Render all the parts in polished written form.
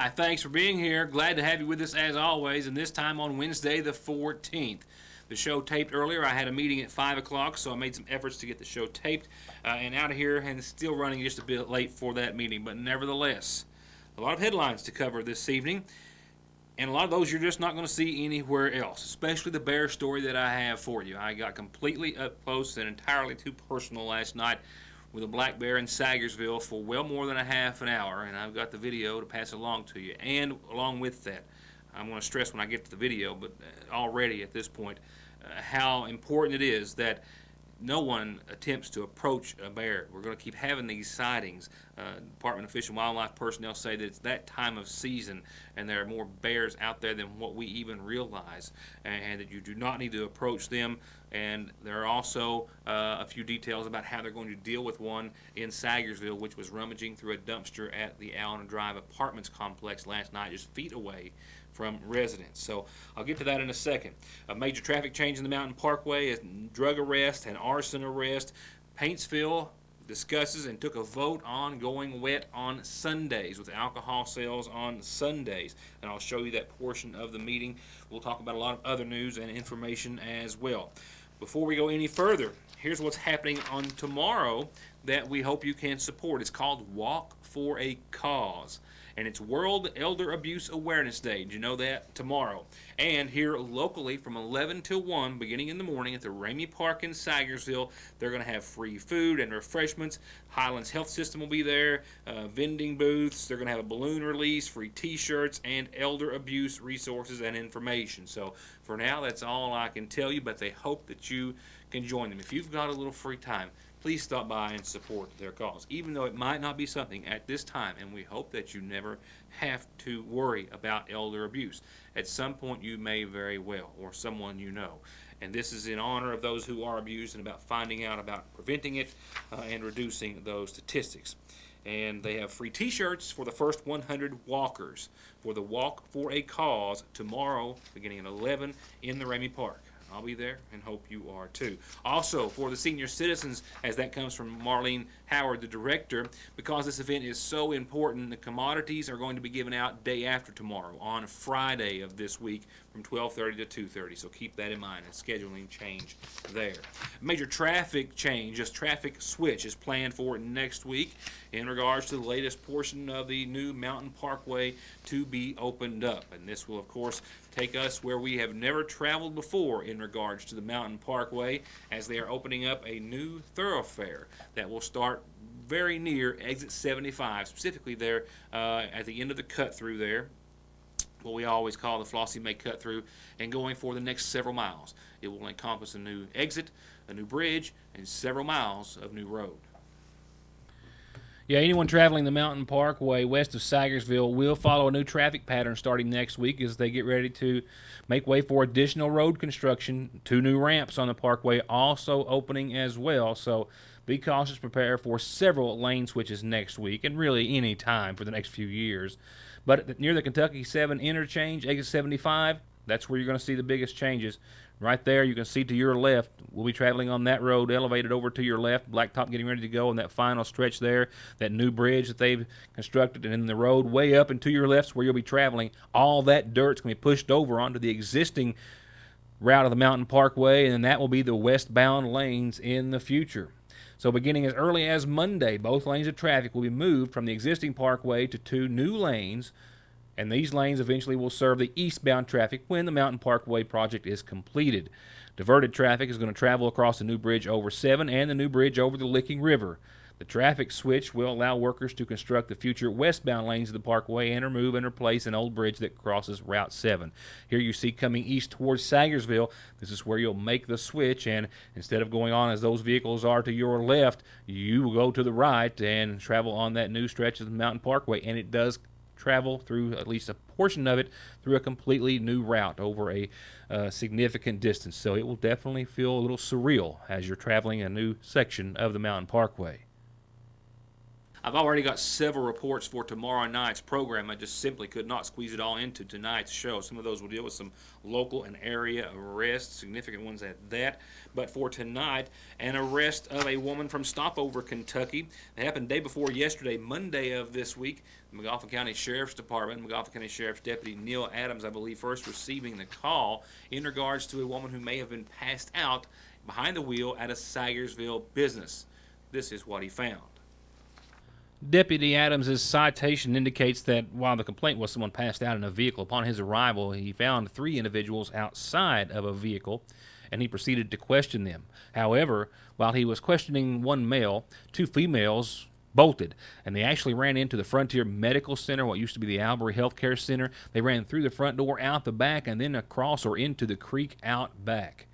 Thanks for being here. Glad to have you with us as always, and this time on Wednesday the 14th. The show taped earlier. I had a meeting at 5 o'clock, so I made some efforts to get the show taped and out of here, and still running just a bit late for that meeting. But nevertheless, a lot of headlines to cover this evening, and a lot of those you're just not going to see anywhere else, especially the bear story that I have for you. I got completely up close and entirely too personal last night with a black bear in Sagersville for well more than a half an hour, and I've got the video to pass along to you. And along with that, I'm going to stress when I get to the video, but already at this point, how important it is that no one attempts to approach a bear. We're going to keep having these sightings. Department of Fish and Wildlife personnel say that it's that time of season and there are more bears out there than what we even realize, and that you do not need to approach them. And there are also a few details about how they're going to deal with one in Sagersville, which was rummaging through a dumpster at the Allen Drive Apartments complex last night, just feet away from residents. So I'll get to that in a second. A major traffic change in the Mountain Parkway, a drug arrest, an arson arrest. Paintsville discusses and took a vote on going wet on Sundays with alcohol sales on Sundays. And I'll show you that portion of the meeting. We'll talk about a lot of other news and information as well. Before we go any further, here's what's happening on tomorrow that we hope you can support. It's called Walk for a Cause, and it's World Elder Abuse Awareness Day. Did you know that? Tomorrow. And here locally from 11 till 1, beginning in the morning at the Ramey Park in Sagersville, they're going to have free food and refreshments. Highlands Health System will be there, vending booths. They're going to have a balloon release, free T-shirts, and elder abuse resources and information. So for now, that's all I can tell you, but they hope that you can join them. If you've got a little free time, please stop by and support their cause, even though it might not be something at this time, and we hope that you never have to worry about elder abuse. At some point you may very well, or someone you know. And this is in honor of those who are abused and about finding out about preventing it and reducing those statistics. And they have free T-shirts for the first 100 walkers for the Walk for a Cause tomorrow, beginning at 11 in the Ramey Park. I'll be there and hope you are too. Also, for the senior citizens, as that comes from Marlene Howard, the director, because this event is so important, the commodities are going to be given out day after tomorrow, on Friday of this week from 12:30 to 2:30. So keep that in mind, a scheduling change there. Major traffic change, just traffic switch, is planned for next week in regards to the latest portion of the new Mountain Parkway to be opened up. And this will, of course, take us where we have never traveled before in regards to the Mountain Parkway, as they are opening up a new thoroughfare that will start very near exit 75, specifically there at the end of the cut through there, what we always call the Flossie May cut through, and going for the next several miles. It will encompass a new exit, a new bridge, and several miles of new road. Yeah, anyone traveling the Mountain Parkway west of Sagersville will follow a new traffic pattern starting next week as they get ready to make way for additional road construction. 2 new ramps on the parkway also opening as well. So be cautious, prepare for several lane switches next week and really any time for the next few years. But near the Kentucky 7 interchange, exit 75, that's where you're going to see the biggest changes. Right there, you can see to your left, we'll be traveling on that road, elevated over to your left, blacktop getting ready to go on that final stretch there, that new bridge that they've constructed, and then the road way up and to your left is where you'll be traveling. All that dirt's going to be pushed over onto the existing route of the Mountain Parkway, and that will be the westbound lanes in the future. So beginning as early as Monday, both lanes of traffic will be moved from the existing parkway to 2 new lanes, and these lanes eventually will serve the eastbound traffic when the Mountain Parkway project is completed. Diverted traffic is going to travel across the new bridge over 7 and the new bridge over the Licking River. The traffic switch will allow workers to construct the future westbound lanes of the parkway and remove and replace an old bridge that crosses Route 7. Here you see coming east towards Sagersville, this is where you'll make the switch, and instead of going on as those vehicles are to your left, you will go to the right and travel on that new stretch of the Mountain Parkway, and it does travel through at least a portion of it through a completely new route over a significant distance. So it will definitely feel a little surreal as you're traveling a new section of the Mountain Parkway. I've already got several reports for tomorrow night's program. I just simply could not squeeze it all into tonight's show. Some of those will deal with some local and area arrests, significant ones at that. But for tonight, an arrest of a woman from Stopover, Kentucky. It happened day before yesterday, Monday of this week. The McGoffin County Sheriff's Department, McGoffin County Sheriff's Deputy Neil Adams, I believe, first receiving the call in regards to a woman who may have been passed out behind the wheel at a Sagersville business. This is what he found. Deputy Adams' citation indicates that while the complaint was someone passed out in a vehicle, upon his arrival he found 3 individuals outside of a vehicle, and he proceeded to question them. However, while he was questioning one male, 2 females bolted, and they actually ran into the Frontier Medical Center, what used to be the Albury Healthcare Center. They ran through the front door, out the back, and then across or into the creek out back.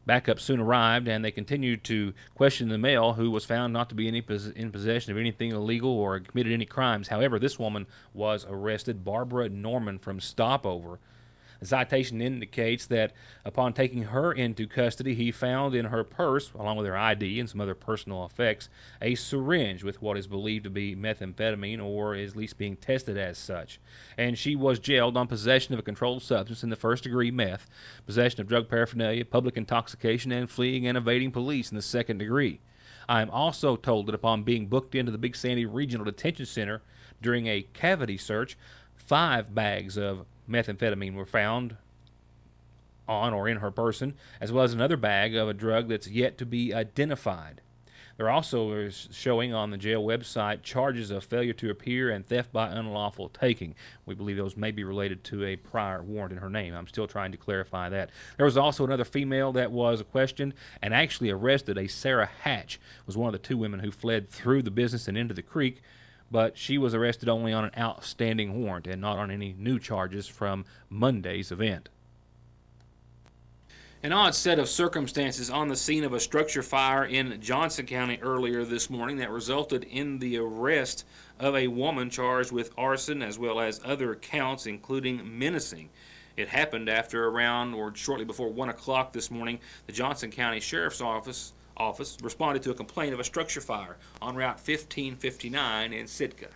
Backup soon arrived, and they continued to question the male, who was found not to be in possession of anything illegal or committed any crimes. However, this woman was arrested, Barbara Norman from Stopover. The citation indicates that upon taking her into custody, he found in her purse, along with her ID and some other personal effects, a syringe with what is believed to be methamphetamine, or is at least being tested as such. And she was jailed on possession of a controlled substance in the first-degree meth, possession of drug paraphernalia, public intoxication, and fleeing and evading police in the second degree. I am also told that upon being booked into the Big Sandy Regional Detention Center during a cavity search, 5 bags of methamphetamine were found on or in her person, as well as another bag of a drug that's yet to be identified. There also is showing on the jail website charges of failure to appear and theft by unlawful taking. We believe those may be related to a prior warrant in her name. I'm still trying to clarify that. There was also another female that was questioned and actually arrested. A Sarah Hatch was one of the 2 women who fled through the business and into the creek, but she was arrested only on an outstanding warrant and not on any new charges from Monday's event. An odd set of circumstances on the scene of a structure fire in Johnson County earlier this morning that resulted in the arrest of a woman charged with arson as well as other counts, including menacing. It happened after around or shortly before 1 o'clock this morning. The Johnson County Sheriff's Office responded to a complaint of a structure fire on Route 1559 in Sitka.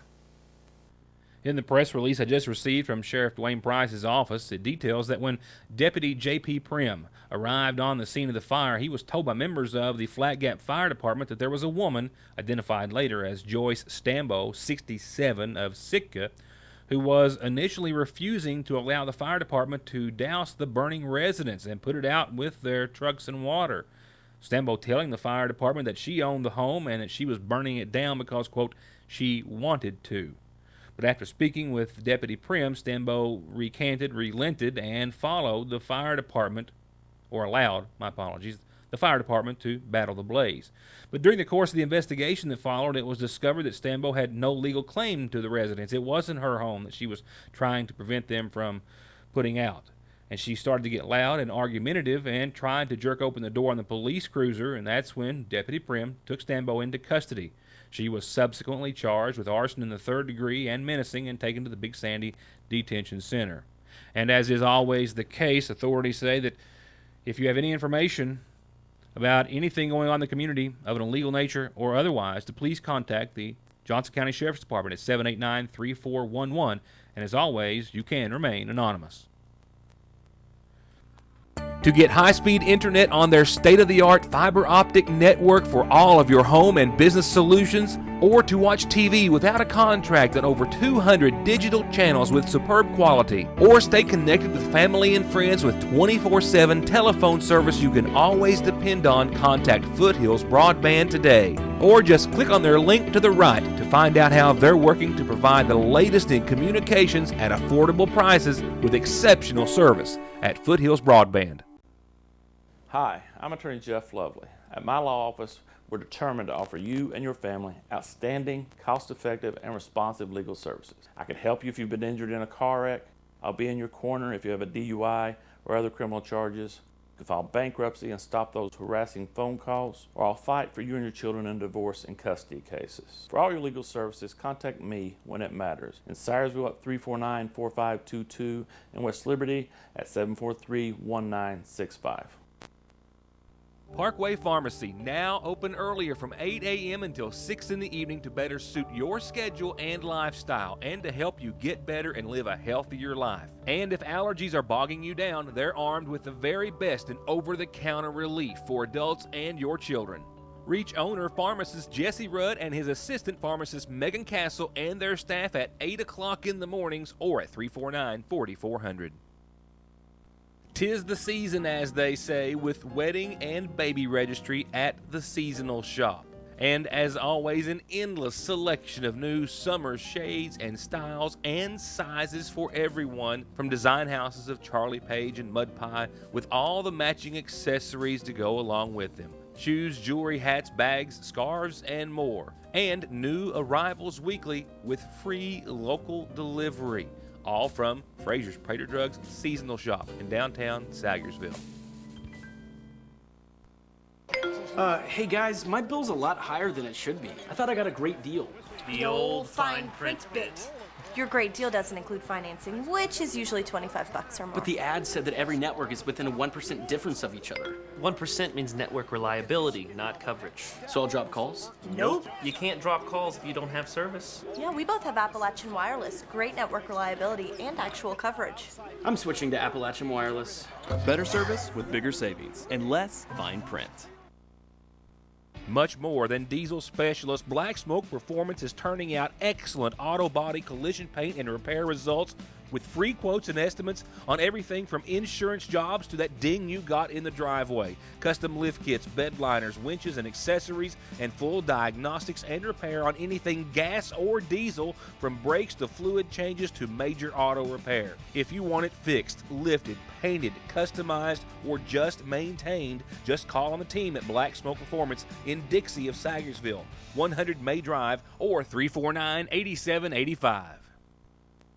In the press release I just received from Sheriff Dwayne Price's office, it details that when Deputy J.P. Prim arrived on the scene of the fire, he was told by members of the Flat Gap Fire Department that there was a woman, identified later as Joyce Stambo, 67, of Sitka, who was initially refusing to allow the fire department to douse the burning residence and put it out with their trucks and water. Stambo telling the fire department that she owned the home and that she was burning it down because, quote, she wanted to. But after speaking with Deputy Prim, Stambo relented, and followed the fire department, or allowed, the fire department to battle the blaze. But during the course of the investigation that followed, it was discovered that Stambo had no legal claim to the residence. It wasn't her home that she was trying to prevent them from putting out. And she started to get loud and argumentative and tried to jerk open the door on the police cruiser, and that's when Deputy Prim took Stambo into custody. She was subsequently charged with arson in the 3rd degree and menacing and taken to the Big Sandy Detention Center. And as is always the case, authorities say that if you have any information about anything going on in the community of an illegal nature or otherwise, to please contact the Johnson County Sheriff's Department at 789-3411, and as always, you can remain anonymous. To get high-speed internet on their state-of-the-art fiber optic network for all of your home and business solutions, or to watch TV without a contract on over 200 digital channels with superb quality, or stay connected with family and friends with 24/7 telephone service you can always depend on, contact Foothills Broadband today. Or just click on their link to the right to find out how they're working to provide the latest in communications at affordable prices with exceptional service at Foothills Broadband. Hi, I'm Attorney Jeff Lovely. At my law office, we're determined to offer you and your family outstanding, cost-effective, and responsive legal services. I can help you if you've been injured in a car wreck. I'll be in your corner if you have a DUI or other criminal charges. You can file bankruptcy and stop those harassing phone calls, or I'll fight for you and your children in divorce and custody cases. For all your legal services, contact me when it matters. In Syersville at 349-4522, and West Liberty at 743-1965. Parkway Pharmacy, now open earlier from 8 a.m. until 6 in the evening to better suit your schedule and lifestyle, and to help you get better and live a healthier life. And if allergies are bogging you down, they're armed with the very best in over-the-counter relief for adults and your children. Reach owner pharmacist Jesse Rudd and his assistant pharmacist Megan Castle and their staff at 8 o'clock in the mornings or at 349-4400. 'Tis the season, as they say, with wedding and baby registry at the seasonal shop. And as always, an endless selection of new summer shades and styles and sizes for everyone, from design houses of Charlie Page and Mud Pie with all the matching accessories to go along with them. Shoes, jewelry, hats, bags, scarves, and more. And new arrivals weekly with free local delivery. All from Fraser's Prater Drugs Seasonal Shop in downtown Sagersville. Hey guys, my bill's a lot higher than it should be. I thought I got a great deal. The old fine print bit. Your great deal doesn't include financing, which is usually $25 or more. But the ad said that every network is within a 1% difference of each other. 1% means network reliability, not coverage. So I'll drop calls? Nope. You can't drop calls if you don't have service. Yeah, we both have Appalachian Wireless. Great network reliability and actual coverage. I'm switching to Appalachian Wireless. Better service with bigger savings and less fine print. Much more than diesel specialist, Black Smoke Performance is turning out excellent auto body collision paint and repair results with free quotes and estimates on everything from insurance jobs to that ding you got in the driveway. Custom lift kits, bed liners, winches, and accessories, and full diagnostics and repair on anything gas or diesel, from brakes to fluid changes to major auto repair. If you want it fixed, lifted, painted, customized, or just maintained, just call on the team at Black Smoke Performance in Dixie of Sagersville, 100 May Drive, or 349-8785.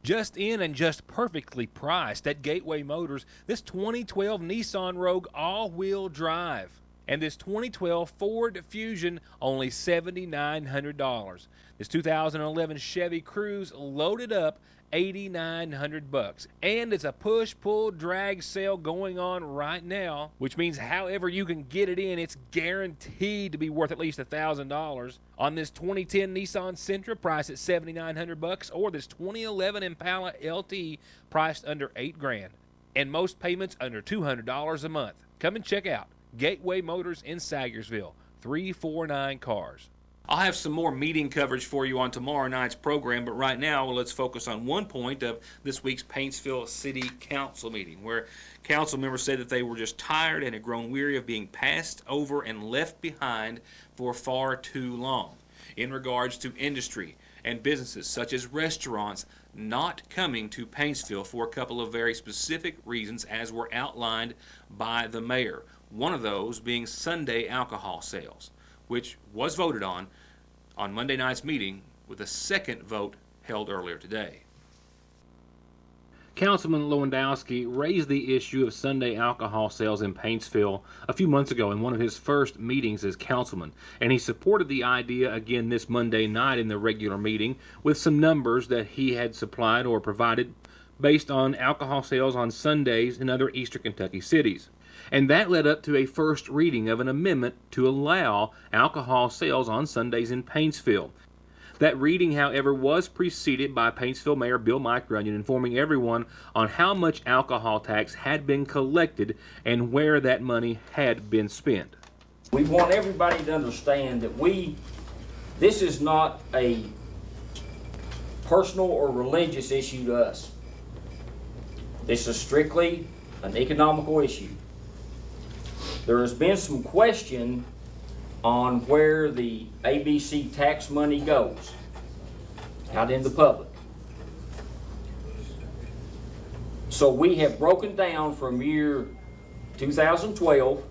Just in and just perfectly priced at Gateway Motors, this 2012 Nissan Rogue all-wheel drive. And this 2012 Ford Fusion, only $7,900. This 2011 Chevy Cruze, loaded up, $8,900. And it's a push-pull drag sale going on right now, which means however you can get it in, it's guaranteed to be worth at least $1,000. On this 2010 Nissan Sentra, priced at $7,900, or this 2011 Impala LT, priced under $8,000, and most payments under $200 a month. Come and check out Gateway Motors in Sagersville, 349 Cars. I'll have some more meeting coverage for you on tomorrow night's program, but right now let's focus on one point of this week's Paintsville City Council meeting, where council members said that they were just tired and had grown weary of being passed over and left behind for far too long in regards to industry and businesses such as restaurants not coming to Paintsville for a couple of very specific reasons, as were outlined by the mayor. One of those being Sunday alcohol sales, which was voted on Monday night's meeting, with a second vote held earlier today. Councilman Lewandowski raised the issue of Sunday alcohol sales in Paintsville a few months ago in one of his first meetings as councilman, and he supported the idea again this Monday night in the regular meeting with some numbers that he had supplied or provided based on alcohol sales on Sundays in other Eastern Kentucky cities. And that led up to a first reading of an amendment to allow alcohol sales on Sundays in Paintsville. That reading, however, was preceded by Paintsville Mayor Bill Mike Runyon informing everyone on how much alcohol tax had been collected and where that money had been spent. We want everybody to understand that this is not a personal or religious issue to us. This is strictly an economical issue. There has been some question on where the ABC tax money goes out in the public. So we have broken down from year 2012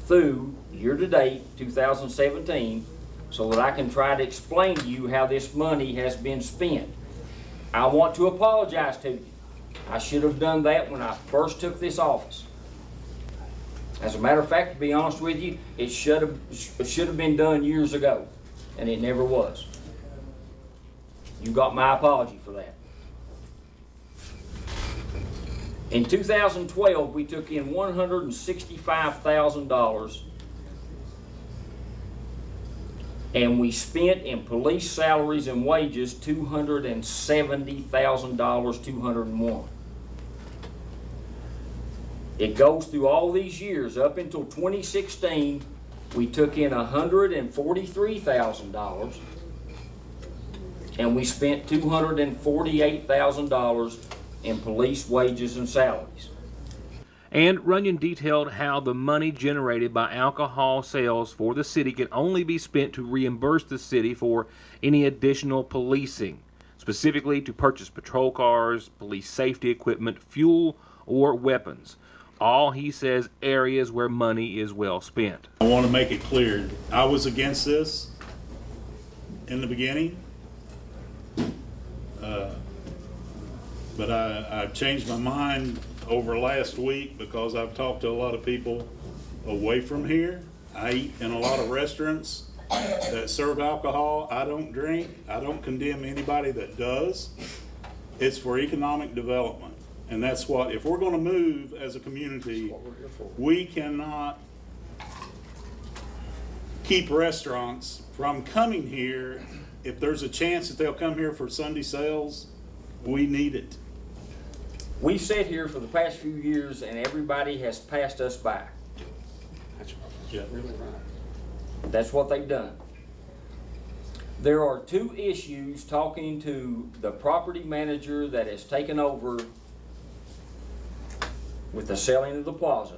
through year to date 2017 so that I can try to explain to you how this money has been spent. I want to apologize to you. I should have done that when I first took this office. As a matter of fact, to be honest with you, it should have been done years ago, and it never was. You got my apology for that. In 2012, we took in $165,000, and we spent in police salaries and wages $270,000, 201. It goes through all these years. Up until 2016, we took in $143,000, and we spent $248,000 in police wages and salaries. And Runyon detailed how the money generated by alcohol sales for the city can only be spent to reimburse the city for any additional policing, specifically to purchase patrol cars, police safety equipment, fuel, or weapons. All, he says, areas where money is well spent. I want to make it clear, I was against this in the beginning, but I've changed my mind over last week because I've talked to a lot of people away from here. I eat in a lot of restaurants that serve alcohol. I don't drink. I don't condemn anybody that does. It's for economic development. And that's what, if we're going to move as a community, we cannot keep restaurants from coming here. If there's a chance that they'll come here for Sunday sales, we need it. We've sat here for the past few years and everybody has passed us by. That's what they've done. There are two issues talking to the property manager that has taken over with the selling of the plaza.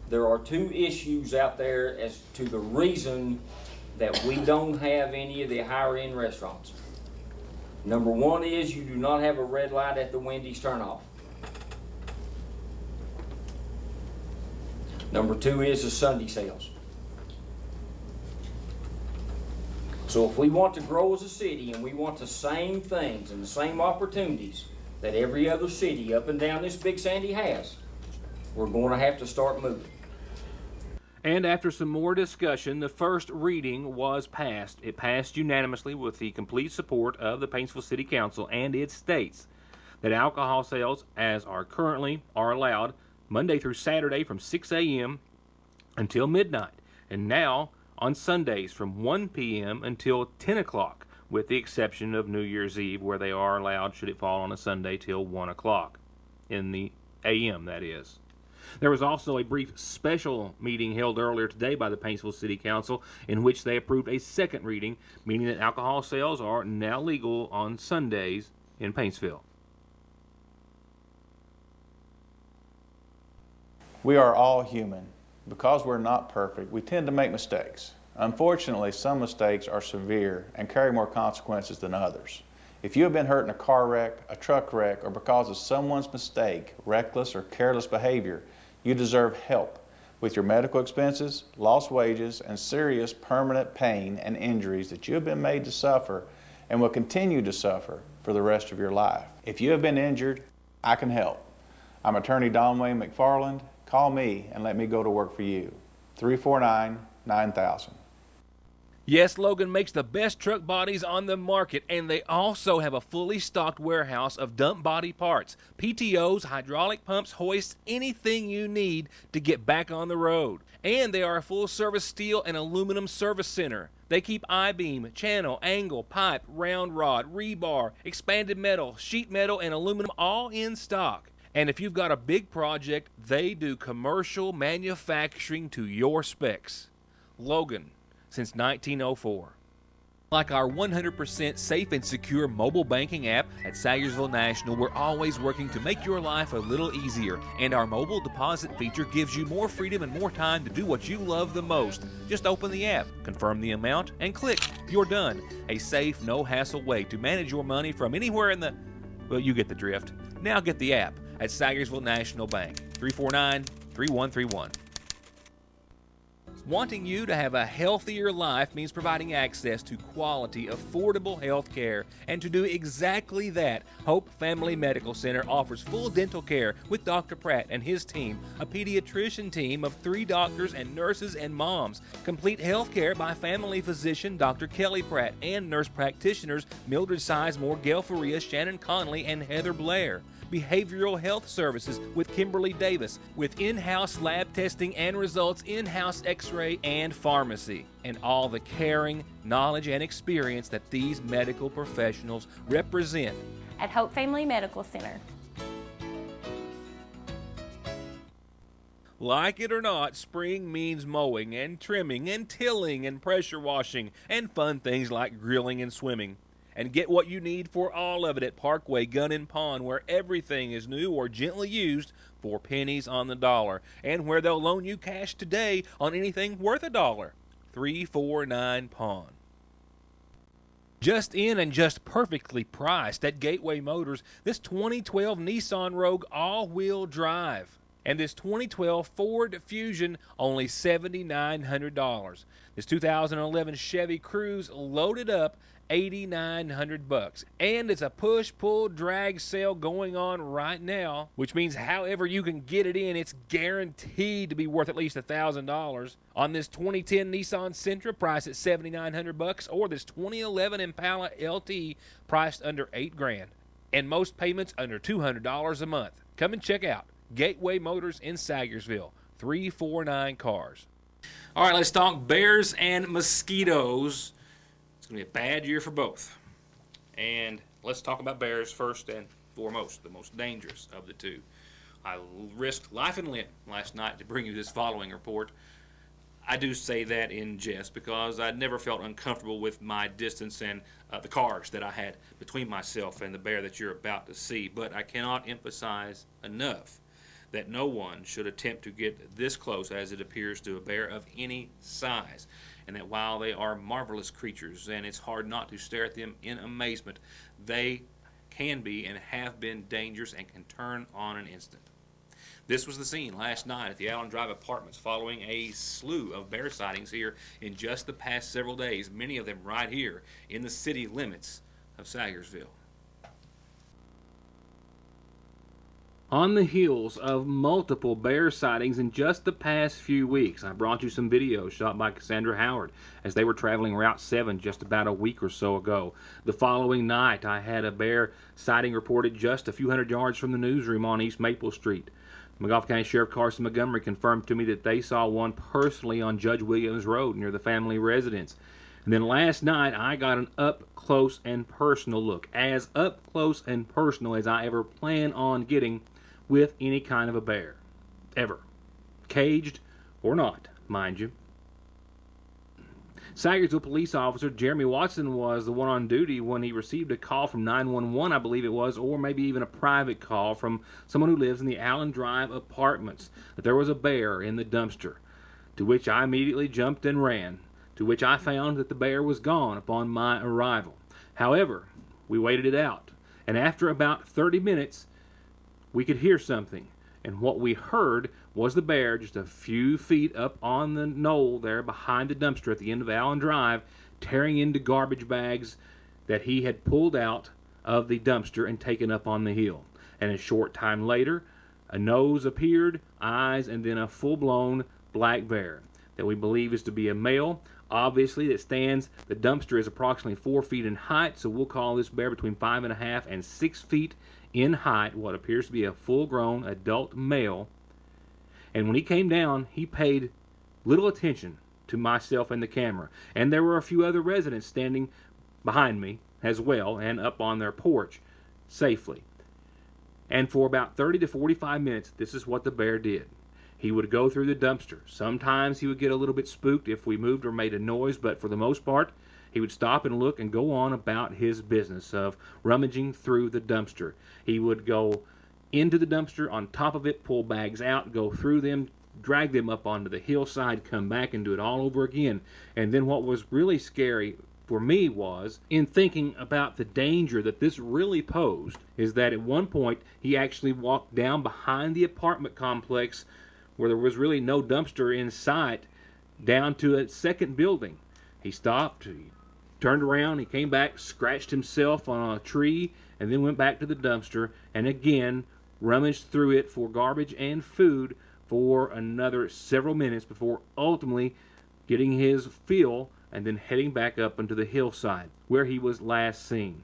There are two issues out there as to the reason that we don't have any of the higher end restaurants. Number one is you do not have a red light at the Wendy's turnoff. Number two is the Sunday sales. So if we want to grow as a city and we want the same things and the same opportunities that every other city up and down this Big Sandy has, we're going to have to start moving. And after some more discussion, the first reading was passed. It passed unanimously with the complete support of the Paintsville City Council, and it states that alcohol sales, as are currently, are allowed Monday through Saturday from 6 a.m. until midnight, and now on Sundays from 1 p.m. until 10 o'clock, with the exception of New Year's Eve, where they are allowed, should it fall on a Sunday, till 1 o'clock in the a.m., that is. There was also a brief special meeting held earlier today by the Paintsville City Council in which they approved a second reading, meaning that alcohol sales are now legal on Sundays in Paintsville. We are all human. Because we're not perfect, we tend to make mistakes. Unfortunately, some mistakes are severe and carry more consequences than others. If you have been hurt in a car wreck, a truck wreck, or because of someone's mistake, reckless or careless behavior, you deserve help with your medical expenses, lost wages, and serious permanent pain and injuries that you have been made to suffer and will continue to suffer for the rest of your life. If you have been injured, I can help. I'm attorney Don Wayne McFarland. Call me and let me go to work for you. 349-9000. Yes, Logan makes the best truck bodies on the market, and they also have a fully stocked warehouse of dump body parts, PTOs, hydraulic pumps, hoists, anything you need to get back on the road. And they are a full-service steel and aluminum service center. They keep I-beam, channel, angle, pipe, round rod, rebar, expanded metal, sheet metal, and aluminum all in stock. And if you've got a big project, they do commercial manufacturing to your specs. Logan, since 1904. Like our 100% safe and secure mobile banking app at Sayersville National, we're always working to make your life a little easier. And our mobile deposit feature gives you more freedom and more time to do what you love the most. Just open the app, confirm the amount, and click. You're done. A safe, no-hassle way to manage your money from anywhere in the... Well, you get the drift. Now get the app at Sayersville National Bank. 349-3131. Wanting you to have a healthier life means providing access to quality, affordable health care. And to do exactly that, Hope Family Medical Center offers full dental care with Dr. Pratt and his team, a pediatrician team of 3 doctors and nurses and moms, complete health care by family physician Dr. Kelly Pratt and nurse practitioners Mildred Sizemore, Gail Faria, Shannon Conley, and Heather Blair. Behavioral health services with Kimberly Davis, with in-house lab testing and results, in-house x-ray and pharmacy, and all the caring, knowledge, and experience that these medical professionals represent at Hope Family Medical Center. Like it or not, spring means mowing and trimming and tilling and pressure washing and fun things like grilling and swimming. And get what you need for all of it at Parkway Gun and Pawn, where everything is new or gently used for pennies on the dollar, and where they'll loan you cash today on anything worth $1. 349 Pawn. Just in and just perfectly priced at Gateway Motors, this 2012 Nissan Rogue all-wheel drive. And this 2012 Ford Fusion, only $7,900. This 2011 Chevy Cruze loaded up, $8,900, and it's a push-pull drag sale going on right now, which means however you can get it in, it's guaranteed to be worth at least $1,000. On this 2010 Nissan Sentra priced at $7,900, or this 2011 Impala LT priced under $8,000, and most payments under $200 a month. Come and check out Gateway Motors in Sagersville, 349 Cars. All right, let's talk bears and mosquitoes. It's going to be a bad year for both. And let's talk about bears first and foremost, the most dangerous of the two. I risked life and limb last night to bring you this following report. I do say that in jest because I never felt uncomfortable with my distance and the cars that I had between myself and the bear that you're about to see. But I cannot emphasize enough that no one should attempt to get this close as it appears to a bear of any size. And that while they are marvelous creatures and it's hard not to stare at them in amazement, they can be and have been dangerous and can turn on an instant. This was the scene last night at the Allen Drive Apartments following a slew of bear sightings here in just the past several days, many of them right here in the city limits of Sagersville. On the heels of multiple bear sightings in just the past few weeks, I brought you some videos shot by Cassandra Howard as they were traveling Route 7 just about a week or so ago. The following night, I had a bear sighting reported just a few hundred yards from the newsroom on East Maple Street. McGough County Sheriff Carson Montgomery confirmed to me that they saw one personally on Judge Williams Road near the family residence. And then last night, I got an up-close and personal look, as up-close and personal as I ever plan on getting with any kind of a bear, ever, caged or not, mind you. Sagersville police officer Jeremy Watson was the one on duty when he received a call from 911, I believe it was, or maybe even a private call from someone who lives in the Allen Drive Apartments, that there was a bear in the dumpster, to which I immediately jumped and ran, to which I found that the bear was gone upon my arrival. However, we waited it out, and after about 30 minutes, we could hear something, and what we heard was the bear just a few feet up on the knoll there behind the dumpster at the end of Allen Drive, tearing into garbage bags that he had pulled out of the dumpster and taken up on the hill. And a short time later, a nose appeared, eyes, and then a full-blown black bear that we believe is to be a male. Obviously, the dumpster is approximately 4 feet in height, so we'll call this bear between 5.5 and 6 feet in height, what appears to be a full-grown adult male. And when he came down, he paid little attention to myself and the camera. And there were a few other residents standing behind me as well and up on their porch safely. And for about 30 to 45 minutes, this is what the bear did. He would go through the dumpster. Sometimes he would get a little bit spooked if we moved or made a noise, but for the most part, he would stop and look and go on about his business of rummaging through the dumpster. He would go into the dumpster, on top of it, pull bags out, go through them, drag them up onto the hillside, come back and do it all over again. And then what was really scary for me was, in thinking about the danger that this really posed, is that at one point he actually walked down behind the apartment complex where there was really no dumpster in sight, down to a second building. He stopped, he turned around, he came back, scratched himself on a tree, and then went back to the dumpster and again rummaged through it for garbage and food for another several minutes before ultimately getting his fill and then heading back up onto the hillside where he was last seen.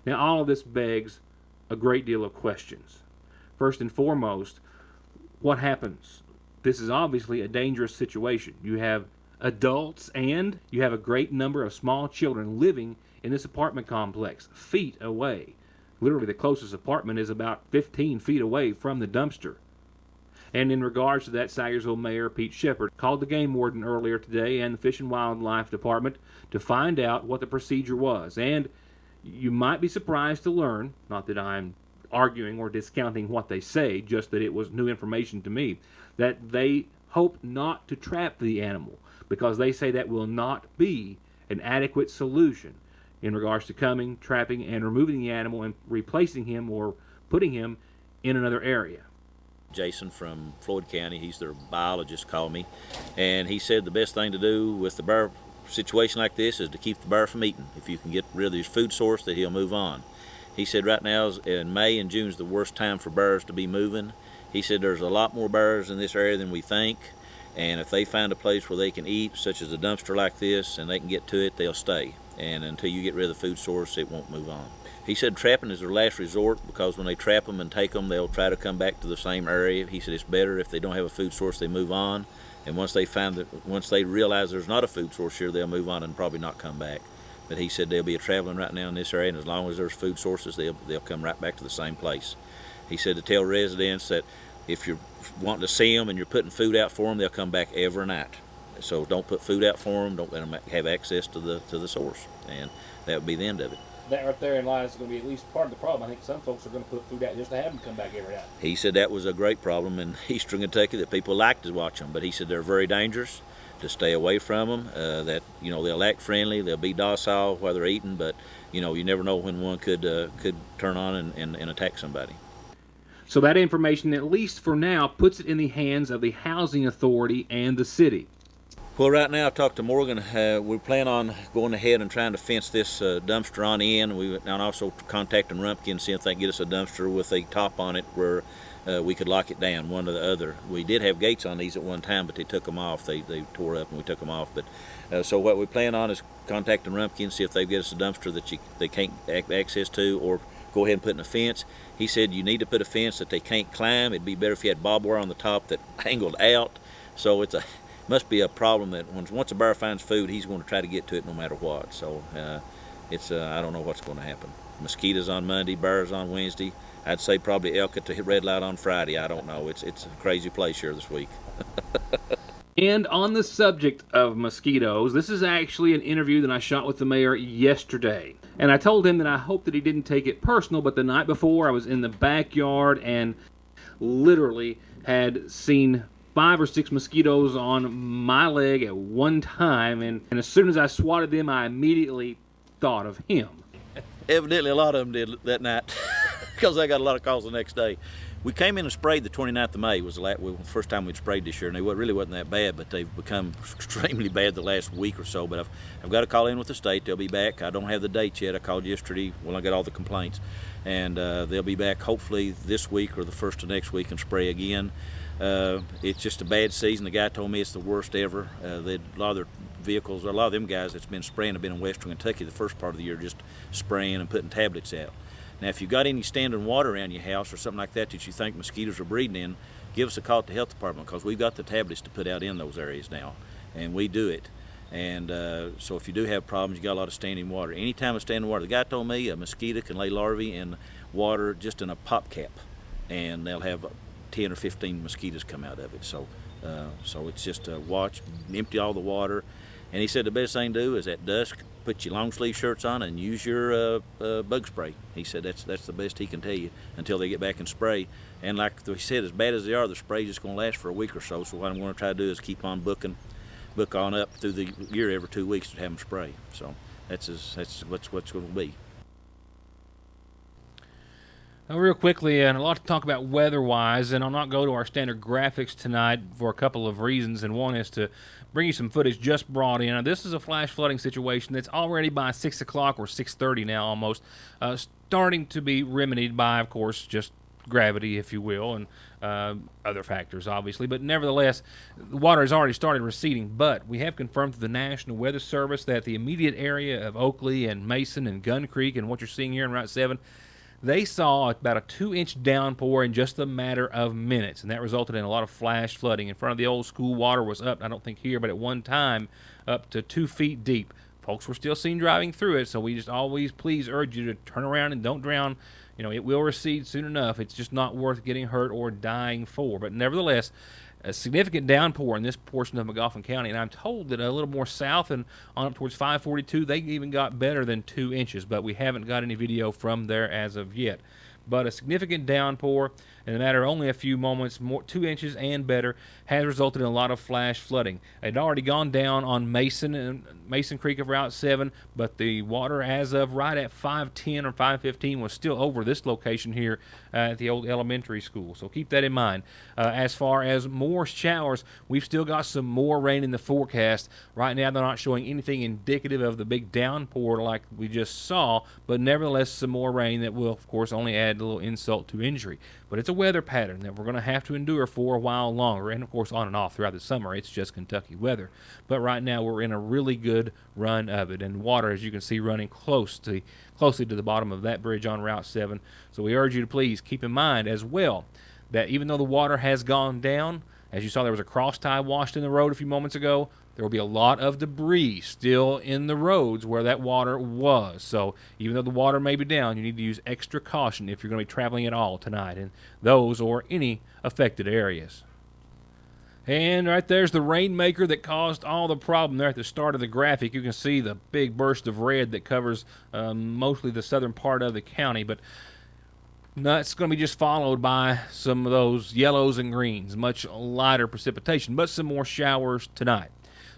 Now, all of this begs a great deal of questions. First and foremost, what happens? This is obviously a dangerous situation. You have adults and you have a great number of small children living in this apartment complex, feet away. Literally, the closest apartment is about 15 feet away from the dumpster. And in regards to that, Sayersville Mayor Pete Shepard called the game warden earlier today and the Fish and Wildlife Department to find out what the procedure was. And you might be surprised to learn, not that I'm arguing or discounting what they say, just that it was new information to me, that they hope not to trap the animal because they say that will not be an adequate solution in regards to coming, trapping, and removing the animal and replacing him or putting him in another area. Jason from Floyd County, he's their biologist, called me, and he said the best thing to do with the bear situation like this is to keep the bear from eating. If you can get rid of his food source, that he'll move on. He said right now in May and June is the worst time for bears to be moving. He said there's a lot more bears in this area than we think, and if they find a place where they can eat, such as a dumpster like this, and they can get to it, they'll stay. And until you get rid of the food source, it won't move on. He said trapping is their last resort because when they trap them and take them, they'll try to come back to the same area. He said it's better if they don't have a food source, they move on. And once they realize there's not a food source here, they'll move on and probably not come back. But he said they'll be traveling right now in this area, and as long as there's food sources, they'll come right back to the same place. He said to tell residents that if you're wanting to see them and you're putting food out for them, they'll come back every night. So don't put food out for them. Don't let them have access to the source, and that would be the end of it. That right there in line is going to be at least part of the problem. I think some folks are going to put food out just to have them come back every night. He said that was a great problem in eastern Kentucky that people like to watch them, but he said they're very dangerous, to stay away from them, that they'll act friendly, they'll be docile while they're eating, but you never know when one could turn on and attack somebody. So that information, at least for now, puts it in the hands of the housing authority and the city. Well, right now I've talked to Morgan. We plan on going ahead and trying to fence this dumpster on in. And also contacting Rumpke and see if they can get us a dumpster with a top on it where we could lock it down, one or the other. We did have gates on these at one time, but they took them off. They tore up and we took them off. But so what we plan on is contacting Rumpke and see if they get us a dumpster that they can't access to, or go ahead and put in a fence. He said you need to put a fence that they can't climb. It'd be better if you had barbed wire on the top that angled out. So must be a problem that once a bear finds food, he's going to try to get to it no matter what. So I don't know what's going to happen. Mosquitoes on Monday, bears on Wednesday. I'd say probably elk at the red light on Friday. I don't know. It's a crazy place here this week. And on the subject of mosquitoes, this is actually an interview that I shot with the mayor yesterday. And I told him that I hoped that he didn't take it personal, but the night before I was in the backyard and literally had seen 5 or 6 mosquitoes on my leg at one time, and as soon as I swatted them, I immediately thought of him. Evidently a lot of them did that night because I got a lot of calls the next day. We came in and sprayed the 29th of May. Was the first time we'd sprayed this year, and they really wasn't that bad, but they've become extremely bad the last week or so. But I've got to call in with the state. They'll be back. I don't have the date yet. I called yesterday when I got all the complaints, and they'll be back hopefully this week or the first of next week and spray again. It's just a bad season. The guy told me it's the worst ever. A lot of their vehicles, a lot of them guys that's been spraying have been in western Kentucky the first part of the year, just spraying and putting tablets out. Now, if you've got any standing water around your house or something like that that you think mosquitoes are breeding in, give us a call at the health department, because we've got the tablets to put out in those areas now, and we do it. And so if you do have problems, you got a lot of standing water. Anytime it's standing water, the guy told me a mosquito can lay larvae in water just in a pop cap, and they'll have 10 or 15 mosquitoes come out of it. So it's just watch, empty all the water. And he said the best thing to do is at dusk, put your long sleeve shirts on and use your bug spray. He said that's the best he can tell you until they get back and spray. And like he said, as bad as they are, the spray is just going to last for a week or so. So what I'm going to try to do is keep on book on up through the year every 2 weeks to have them spray. So that's what's going to be. Real quickly, and a lot to talk about weather-wise, and I'll not go to our standard graphics tonight for a couple of reasons, and one is to bring you some footage just brought in. Now, this is a flash flooding situation that's already by 6 o'clock or 6:30 now almost, starting to be remedied by, of course, just gravity, if you will, and other factors, obviously. But nevertheless, the water has already started receding. But we have confirmed through the National Weather Service that the immediate area of Oakley and Mason and Gun Creek and what you're seeing here in Route 7, they saw about a 2-inch downpour in just a matter of minutes, and that resulted in a lot of flash flooding. In front of the old school, water was up, I don't think here, but at one time, up to 2 feet deep. Folks were still seen driving through it, so we just always please urge you to turn around and don't drown. You know, it will recede soon enough. It's just not worth getting hurt or dying for. But nevertheless, a significant downpour in this portion of McGoffin County, and I'm told that a little more south and on up towards 542, they even got better than 2 inches, but we haven't got any video from there as of yet. But a significant downpour in a matter of only a few moments, 2 inches and better, has resulted in a lot of flash flooding. It had already gone down on Mason Creek of Route 7, but the water as of right at 5:10 or 5:15 was still over this location here at the old elementary school. So keep that in mind. As far as more showers, we've still got some more rain in the forecast. Right now they're not showing anything indicative of the big downpour like we just saw, but nevertheless some more rain that will, of course, only add a little insult to injury. But it's a weather pattern that we're going to have to endure for a while longer, and of course on and off throughout the summer. It's just Kentucky weather. But right now we're in a really good run of it, and water, as you can see, running closely to the bottom of that bridge on Route 7. So we urge you to please keep in mind as well that even though the water has gone down, as you saw there was a cross tie washed in the road a few moments ago, there will be a lot of debris still in the roads where that water was. So even though the water may be down, you need to use extra caution if you're going to be traveling at all tonight in those or any affected areas. And right there's the rainmaker that caused all the problem there at the start of the graphic. You can see the big burst of red that covers mostly the southern part of the county, but that's going to be just followed by some of those yellows and greens, much lighter precipitation, but some more showers tonight.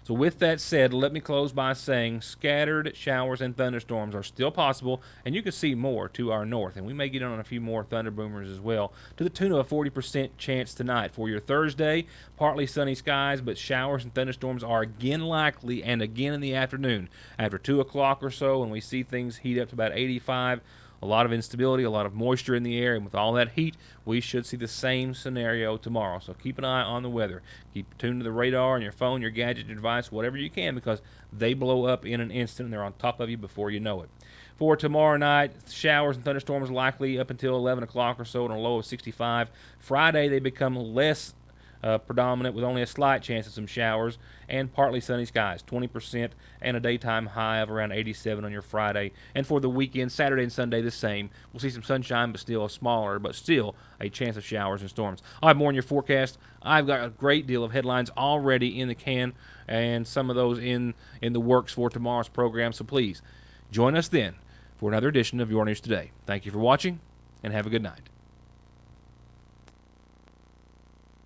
So with that said, let me close by saying scattered showers and thunderstorms are still possible, and you can see more to our north. And we may get on a few more thunder boomers as well, to the tune of a 40% chance tonight. For your Thursday, partly sunny skies, but showers and thunderstorms are again likely and again in the afternoon. After 2 o'clock or so, when we see things heat up to about 85, a lot of instability, a lot of moisture in the air, and with all that heat, we should see the same scenario tomorrow. So keep an eye on the weather. Keep tuned to the radar on your phone, your gadget, your device, whatever you can, because they blow up in an instant and they're on top of you before you know it. For tomorrow night, showers and thunderstorms likely up until 11 o'clock or so, and a low of 65. Friday, they become less predominant with only a slight chance of some showers and partly sunny skies, 20%, and a daytime high of around 87 on your Friday. And for the weekend, Saturday and Sunday, the same. We'll see some sunshine, but still a chance of showers and storms. I'll have more in your forecast. I've got a great deal of headlines already in the can and some of those in the works for tomorrow's program. So please join us then for another edition of Your News Today. Thank you for watching, and have a good night.